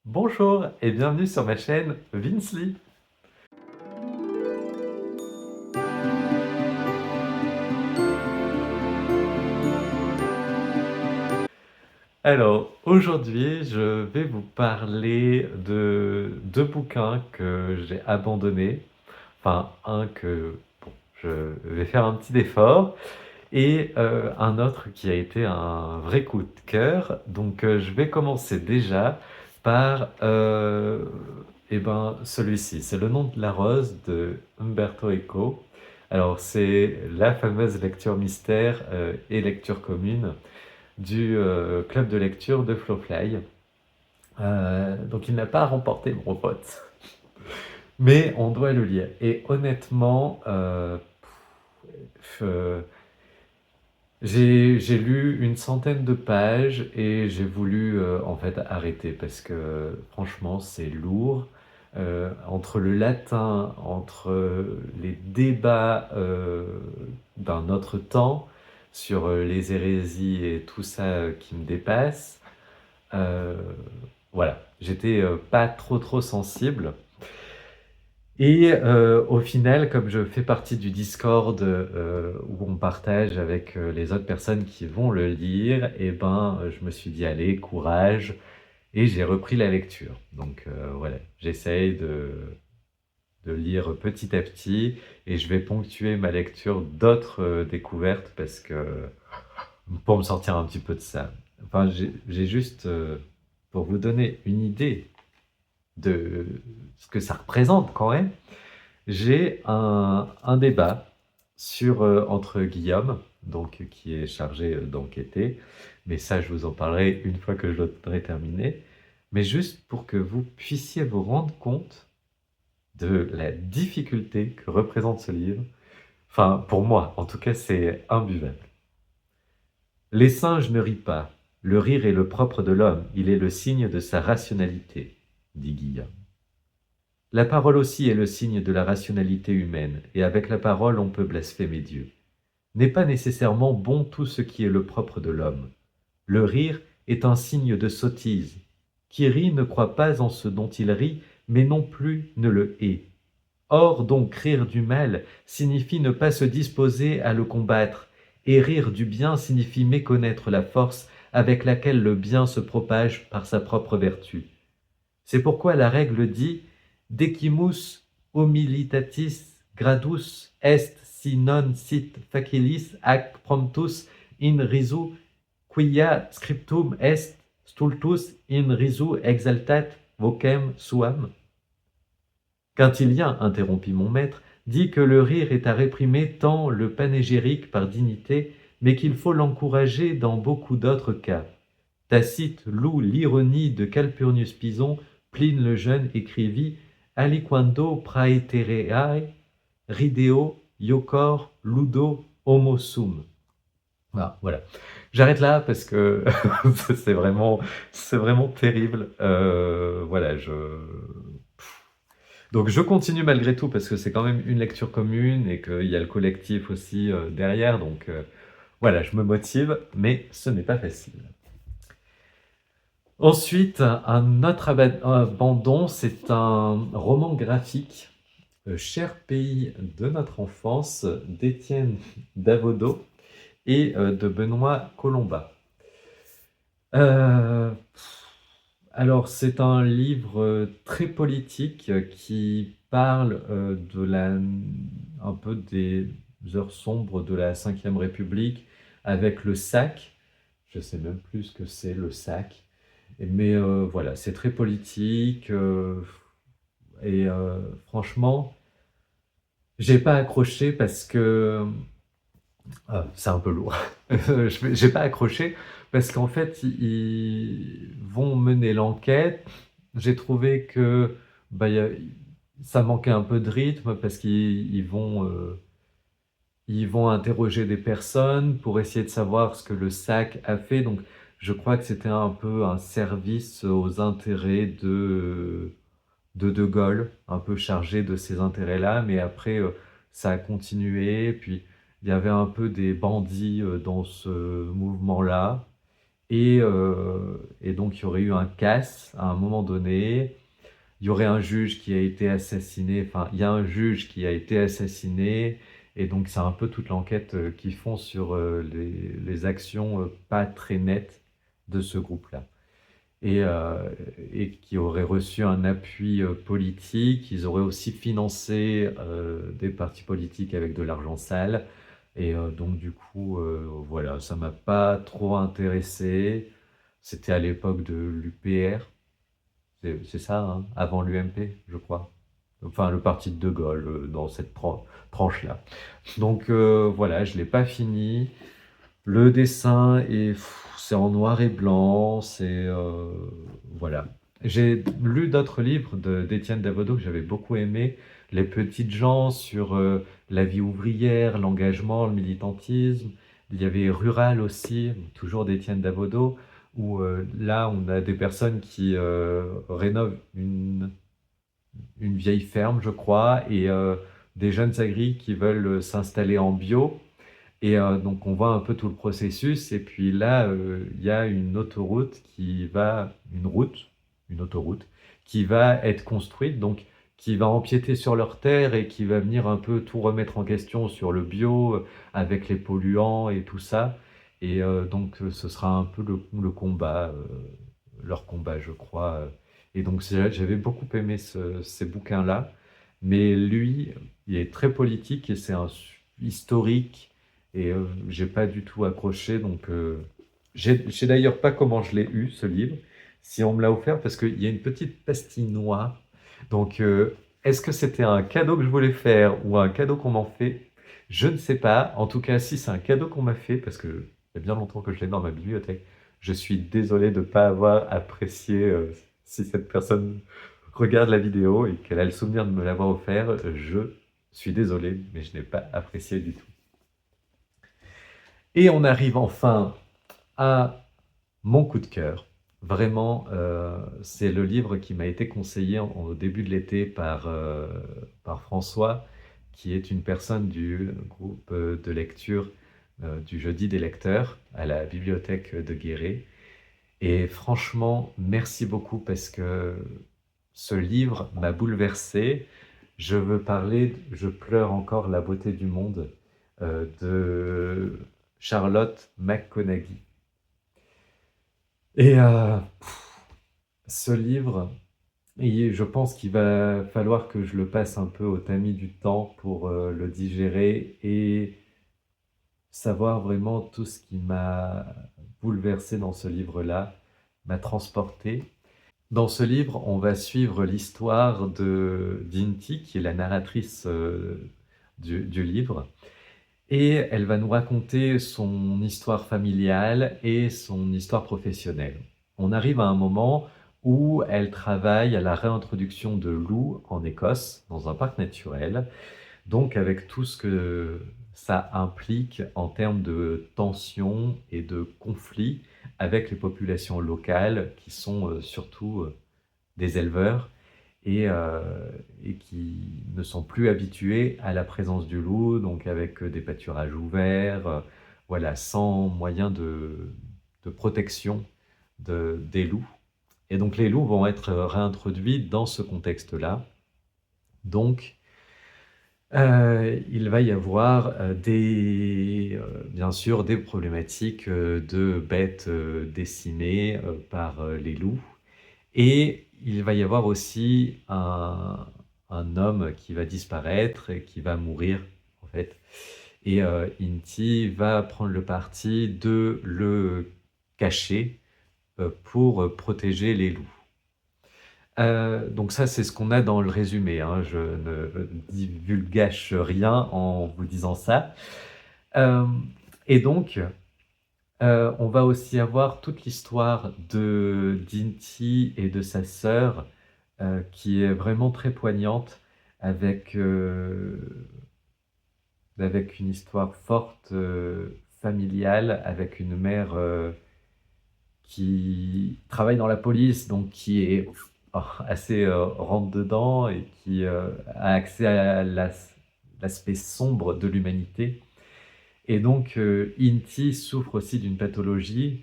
Bonjour et bienvenue sur ma chaîne Vinsly. Alors, aujourd'hui, je vais vous parler de deux bouquins que j'ai abandonnés. Enfin, un que bon, je vais faire un petit effort et un autre qui a été un vrai coup de cœur. Donc, je vais commencer déjà par celui-ci. C'est Le nom de la rose de Umberto Eco. Alors, c'est la fameuse lecture mystère et lecture commune du club de lecture de Flowfly. Donc, il n'a pas remporté mon vote, mais on doit le lire. Et honnêtement, euh, j'ai lu une centaine de pages et j'ai voulu en fait arrêter parce que franchement c'est lourd. Entre le latin, entre les débats d'un autre temps sur les hérésies et tout ça qui me dépasse, euh, voilà, j'étais pas trop sensible. Et au final, comme je fais partie du Discord où on partage avec les autres personnes qui vont le lire, et ben, je me suis dit, allez, courage, et j'ai repris la lecture. Donc voilà, j'essaye de lire petit à petit, et je vais ponctuer ma lecture d'autres découvertes parce que pour me sortir un petit peu de ça. Enfin, j'ai juste, pour vous donner une idée de ce que ça représente quand même, j'ai un débat entre Guillaume, donc, qui est chargé d'enquêter, mais ça je vous en parlerai une fois que je l'aurai terminé, mais juste pour que vous puissiez vous rendre compte de la difficulté que représente ce livre. Enfin, pour moi, en tout cas, c'est imbuvable. Les singes ne rient pas. Le rire est le propre de l'homme, il est le signe de sa rationalité, dit Guillaume. La parole aussi est le signe de la rationalité humaine, et avec la parole on peut blasphémer Dieu. N'est pas nécessairement bon tout ce qui est le propre de l'homme. Le rire est un signe de sottise. Qui rit ne croit pas en ce dont il rit, mais non plus ne le hait. Or donc rire du mal signifie ne pas se disposer à le combattre, et rire du bien signifie méconnaître la force avec laquelle le bien se propage par sa propre vertu. C'est pourquoi la règle dit Decimus humilitatis gradus est si non sit facilis ac promptus in risu quia scriptum est stultus in risu exaltat vocem suam. Quintilien, interrompit mon maître, dit que le rire est à réprimer tant le panégyrique par dignité, mais qu'il faut l'encourager dans beaucoup d'autres cas. Tacite loue l'ironie de Calpurnius Pison. Pline le Jeune écrivit Aliquando praetereae rideo iocor ludo homo sum. Ah, voilà. J'arrête là parce que c'est vraiment terrible. Voilà, donc je continue malgré tout parce que c'est quand même une lecture commune et qu'il y a le collectif aussi derrière. Donc voilà, je me motive, mais ce n'est pas facile. Ensuite, un autre abandon, c'est un roman graphique, Cher pays de notre enfance, d'Étienne Davodo et de Benoît Colomba. Euh, alors, c'est un livre très politique qui parle un peu des heures sombres de la Ve République avec le SAC. Je sais même plus ce que c'est le SAC. Mais voilà, c'est très politique. Franchement, j'ai pas accroché parce que c'est un peu lourd. J'ai pas accroché parce qu'en fait, ils vont mener l'enquête. J'ai trouvé que bah, ça manquait un peu de rythme parce ils vont interroger des personnes pour essayer de savoir ce que le SAC a fait. Donc, je crois que c'était un peu un service aux intérêts de Gaulle, un peu chargé de ces intérêts-là. Mais après, ça a continué. Puis, il y avait un peu des bandits dans ce mouvement-là. et donc il y aurait eu un casse à un moment donné. Il y aurait un juge qui a été assassiné, enfin, il y a un juge qui a été assassiné, et donc c'est un peu toute l'enquête qu'ils font sur les actions pas très nettes de ce groupe-là. Et, euh, et qui auraient reçu un appui politique. Ils auraient aussi financé des partis politiques avec de l'argent sale. Et donc du coup, voilà, ça m'a pas trop intéressé. C'était à l'époque de l'UPR, c'est ça, hein, avant l'UMP, je crois. Enfin, le parti de De Gaulle, dans cette tranche-là. Donc voilà, je l'ai pas fini. Le dessin c'est en noir et blanc, voilà. J'ai lu d'autres livres d'Étienne Davodo que j'avais beaucoup aimé, Les petites gens sur la vie ouvrière, l'engagement, le militantisme. Il y avait Rural aussi, toujours d'Étienne Davodo, où là on a des personnes qui rénovent une vieille ferme, je crois, et des jeunes agris qui veulent s'installer en bio. Et donc on voit un peu tout le processus. Et puis là, il y a une autoroute, qui va être construite, donc qui va empiéter sur leurs terres et qui va venir un peu tout remettre en question sur le bio, avec les polluants et tout ça. Et donc ce sera un peu le combat, leur combat, je crois. Et donc j'avais beaucoup aimé ces bouquins-là. Mais lui, il est très politique et c'est un historique et j'ai pas du tout accroché, donc je sais d'ailleurs pas comment je l'ai eu, ce livre, si on me l'a offert, parce qu'il y a une petite pastille noire. Donc, est-ce que c'était un cadeau que je voulais faire ou un cadeau qu'on m'en fait? Je ne sais pas. En tout cas, si c'est un cadeau qu'on m'a fait, parce que il y a bien longtemps que je l'ai dans ma bibliothèque, je suis désolé de ne pas avoir apprécié. Si cette personne regarde la vidéo et qu'elle a le souvenir de me l'avoir offert, je suis désolé, mais je n'ai pas apprécié du tout. Et on arrive enfin à mon coup de cœur. Vraiment, c'est le livre qui m'a été conseillé au début de l'été par François, qui est une personne du groupe de lecture du Jeudi des lecteurs à la bibliothèque de Guéret. Et franchement, merci beaucoup parce que ce livre m'a bouleversé. Je veux parler, je pleure encore la beauté du monde de Charlotte McConaghy. Et ce livre, et je pense qu'il va falloir que je le passe un peu au tamis du temps pour le digérer et savoir vraiment tout ce qui m'a bouleversé dans ce livre-là, m'a transporté. Dans ce livre, on va suivre l'histoire de Dinty, qui est la narratrice du livre, et elle va nous raconter son histoire familiale et son histoire professionnelle. On arrive à un moment où elle travaille à la réintroduction de loups en Écosse, dans un parc naturel, donc avec tout ce que ça implique en termes de tensions et de conflits avec les populations locales, qui sont surtout des éleveurs et qui ne sont plus habitués à la présence du loup, donc avec des pâturages ouverts, voilà, sans moyen de protection des loups. Et donc les loups vont être réintroduits dans ce contexte-là. Donc il va y avoir bien sûr des problématiques de bêtes décimées par les loups. Et il va y avoir aussi un homme qui va disparaître et qui va mourir, en fait. Et Inti va prendre le parti de le cacher pour protéger les loups. Donc ça, c'est ce qu'on a dans le résumé, hein. Je ne divulgâche rien en vous disant ça. Euh, et donc, on va aussi avoir toute l'histoire de Dinty et de sa sœur, qui est vraiment très poignante, avec, avec une histoire forte, familiale, avec une mère qui travaille dans la police, donc qui est assez rentre-dedans et qui a accès à l'aspect sombre de l'humanité. Et donc, Inti souffre aussi d'une pathologie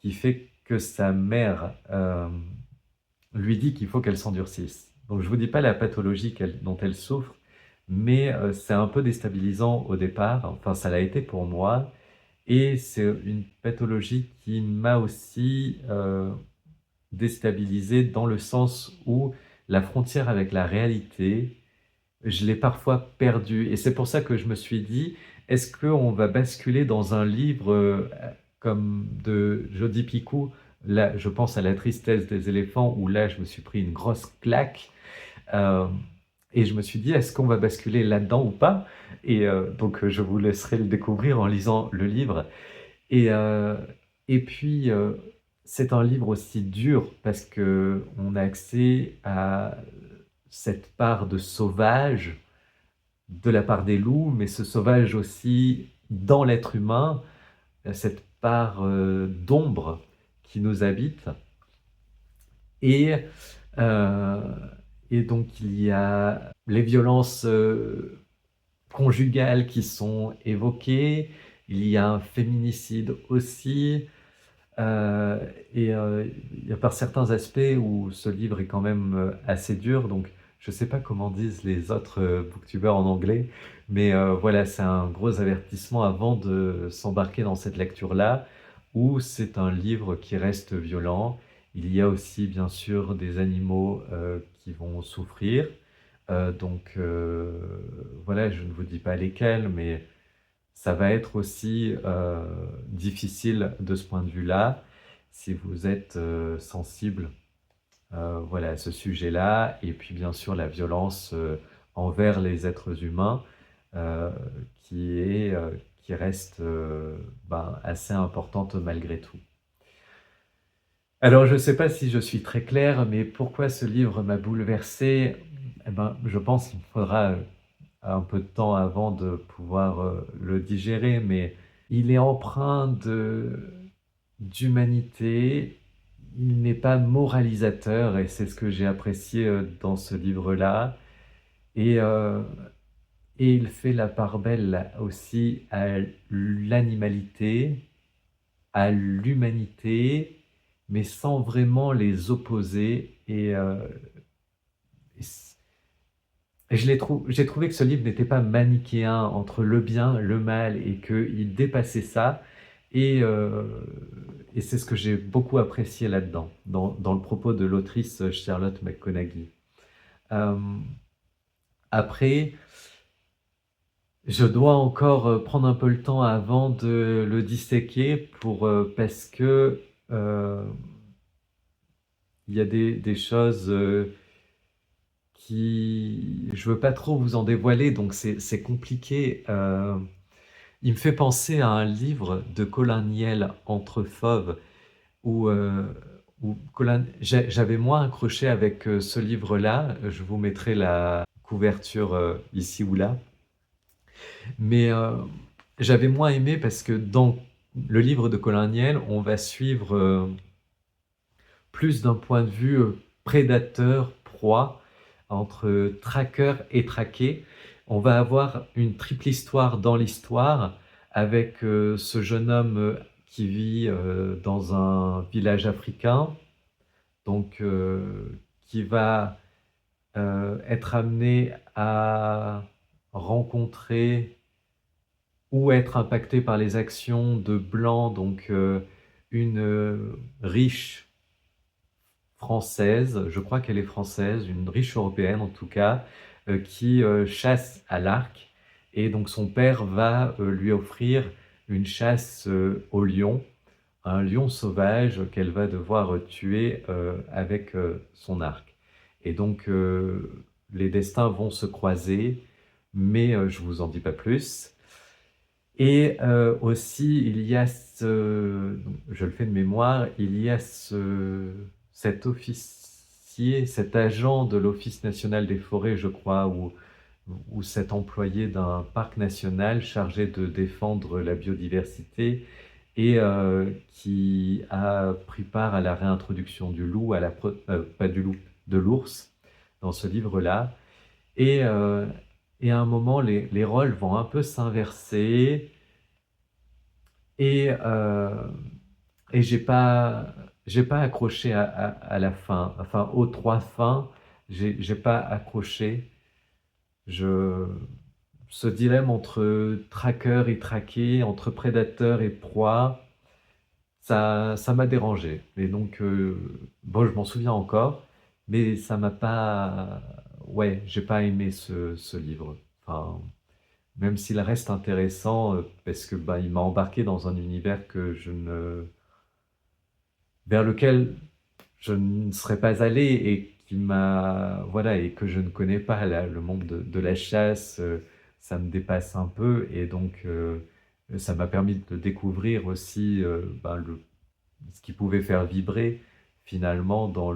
qui fait que sa mère lui dit qu'il faut qu'elle s'endurcisse. Donc je ne vous dis pas la pathologie dont elle souffre, mais c'est un peu déstabilisant au départ, enfin ça l'a été pour moi, et c'est une pathologie qui m'a aussi déstabilisé dans le sens où la frontière avec la réalité, je l'ai parfois perdue. Et c'est pour ça que je me suis dit, est-ce qu'on va basculer dans un livre comme de Jodi Picoult? Là, je pense à La tristesse des éléphants, où là, je me suis pris une grosse claque. Euh, et je me suis dit, est-ce qu'on va basculer là-dedans ou pas? Et donc, je vous laisserai le découvrir en lisant le livre. Et, euh, et puis, c'est un livre aussi dur parce que on a accès à cette part de sauvage de la part des loups, mais ce sauvage aussi dans l'être humain, cette part d'ombre qui nous habite. Et, euh, et donc il y a les violences conjugales qui sont évoquées, il y a un féminicide aussi, euh, et il y a par certains aspects où ce livre est quand même assez dur, donc je ne sais pas comment disent les autres booktubers en anglais, mais voilà, c'est un gros avertissement avant de s'embarquer dans cette lecture-là, où c'est un livre qui reste violent. Il y a aussi bien sûr des animaux qui vont souffrir, donc voilà, je ne vous dis pas lesquels, mais ça va être aussi difficile de ce point de vue-là, si vous êtes sensible voilà, à ce sujet-là, et puis bien sûr la violence envers les êtres humains, euh, qui reste ben, assez importante malgré tout. Alors je ne sais pas si je suis très clair, mais pourquoi ce livre m'a bouleversé? Eh ben, je pense qu'il me faudra un peu de temps avant de pouvoir le digérer, mais il est empreint d'humanité, il n'est pas moralisateur, et c'est ce que j'ai apprécié dans ce livre-là. Et, euh, et il fait la part belle aussi à l'animalité, à l'humanité, mais sans vraiment les opposer. Et j'ai trouvé que ce livre n'était pas manichéen entre le bien, le mal, et qu'il dépassait ça. Et, euh, et c'est ce que j'ai beaucoup apprécié là-dedans, dans le propos de l'autrice Charlotte McConaghy. Euh, Après, je dois encore prendre un peu le temps avant de le disséquer parce que euh, il y a des choses qui... Je veux pas trop vous en dévoiler, donc c'est compliqué. Il me fait penser à un livre de Colin Niel, Entre fauves, où, j'avais moins accroché avec ce livre-là. Je vous mettrai la couverture ici ou là. Mais j'avais moins aimé parce que dans le livre de Colin Niel, on va suivre plus d'un point de vue prédateur-proie, entre traqueur et traqué. On va avoir une triple histoire dans l'histoire avec ce jeune homme qui vit dans un village africain, donc qui va être amené à rencontrer ou être impacté par les actions de Blanc, donc une riche française, je crois qu'elle est française, une riche européenne en tout cas, qui chasse à l'arc. Et donc son père va lui offrir une chasse au lion, un lion sauvage qu'elle va devoir tuer avec son arc. Et donc les destins vont se croiser, mais je vous en dis pas plus. Et aussi, il y a je le fais de mémoire, il y a cet officier, cet agent de l'Office national des forêts, je crois, ou cet employé d'un parc national chargé de défendre la biodiversité et qui a pris part à la réintroduction du loup, pas du loup, de l'ours dans ce livre-là. Et, euh, et à un moment, les rôles vont un peu s'inverser. Et et j'ai pas accroché à la fin, enfin aux 3 fins, j'ai pas accroché. Je Ce dilemme entre traqueur et traqué, entre prédateur et proie, ça m'a dérangé et donc bon, je m'en souviens encore, mais ça m'a pas ouais, j'ai pas aimé ce livre. Enfin, même s'il reste intéressant, parce que, bah, il m'a embarqué dans un univers que je ne vers lequel je ne serais pas allé et qui m'a voilà et que je ne connais pas. Là, le monde de la chasse, ça me dépasse un peu et donc ça m'a permis de découvrir aussi, ben, le ce qui pouvait faire vibrer finalement dans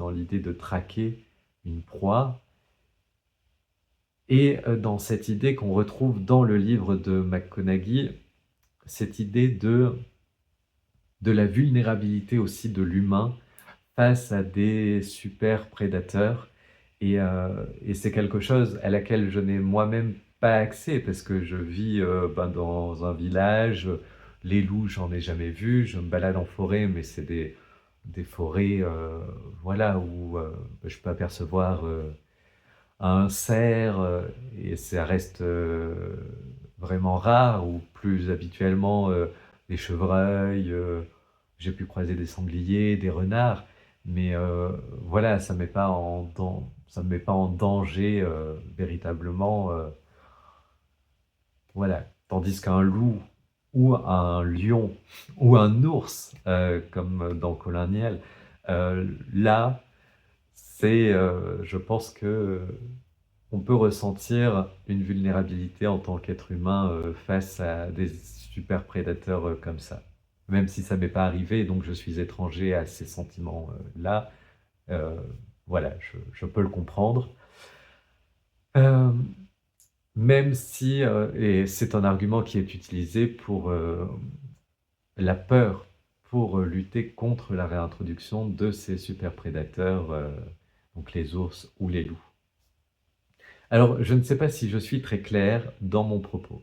l'idée de traquer une proie et dans cette idée qu'on retrouve dans le livre de McConaughey, cette idée de la vulnérabilité aussi de l'humain face à des super prédateurs et c'est quelque chose à laquelle je n'ai moi-même pas accès parce que je vis, ben, dans un village, les loups, j'en ai jamais vu. Je me balade en forêt, mais c'est des forêts, voilà, où, je peux apercevoir, un cerf, et ça reste, vraiment rare ou plus habituellement, des chevreuils, j'ai pu croiser des sangliers, des renards, mais voilà, ça me met pas en danger, véritablement, voilà. Tandis qu'un loup ou un lion ou un ours, comme dans Colonial, là, je pense que on peut ressentir une vulnérabilité en tant qu'être humain, face à des super prédateurs, comme ça. Même si ça m'est pas arrivé, donc je suis étranger à ces sentiments, là, heu, voilà, je peux le comprendre. Hem, Même si, et c'est un argument qui est utilisé pour, la peur, pour, lutter contre la réintroduction de ces super prédateurs, donc les ours ou les loups. Alors, je ne sais pas si je suis très clair dans mon propos.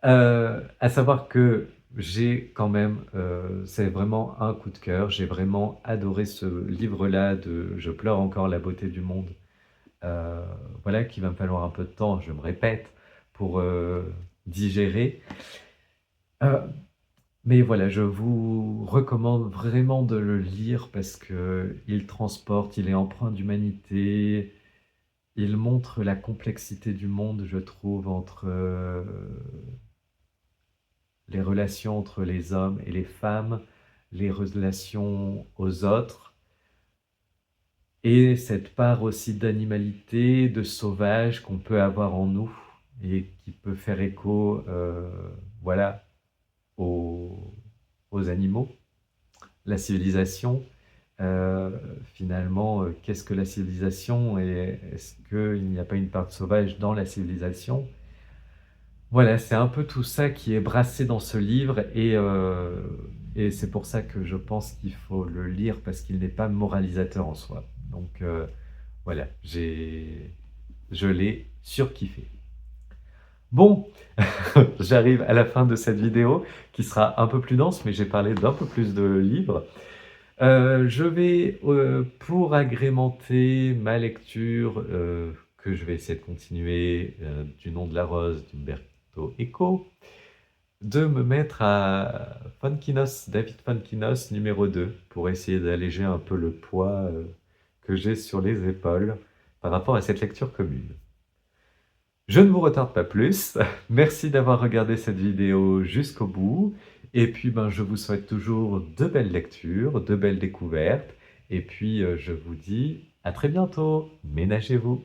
À savoir que j'ai quand même, c'est vraiment un coup de cœur. J'ai vraiment adoré ce livre-là de Je pleure encore la beauté du monde. Heu, voilà, qu'il va me falloir un peu de temps, je me répète, pour, digérer. Heu, mais voilà, je vous recommande vraiment de le lire parce qu'il transporte, il est empreint d'humanité, il montre la complexité du monde, je trouve, entre, les relations entre les hommes et les femmes, les relations aux autres et cette part aussi d'animalité, de sauvage qu'on peut avoir en nous et qui peut faire écho, voilà, aux animaux. La civilisation, heu, finalement, qu'est-ce que la civilisation et est-ce qu'il n'y a pas une part de sauvage dans la civilisation? Voilà, c'est un peu tout ça qui est brassé dans ce livre et c'est pour ça que je pense qu'il faut le lire parce qu'il n'est pas moralisateur en soi. Donc voilà, je l'ai surkiffé. Bon, j'arrive à la fin de cette vidéo qui sera un peu plus dense, mais j'ai parlé d'un peu plus de livres. Je vais, pour agrémenter ma lecture, que je vais essayer de continuer, du Nom de la rose d'Umberto Eco, de me mettre à Fonkinos, David Fonkinos numéro 2, pour essayer d'alléger un peu le poids, que j'ai sur les épaules par rapport à cette lecture commune. Je ne vous retarde pas plus. Merci d'avoir regardé cette vidéo jusqu'au bout. Et puis, ben, je vous souhaite toujours de belles lectures, de belles découvertes. Et puis, je vous dis à très bientôt. Ménagez-vous.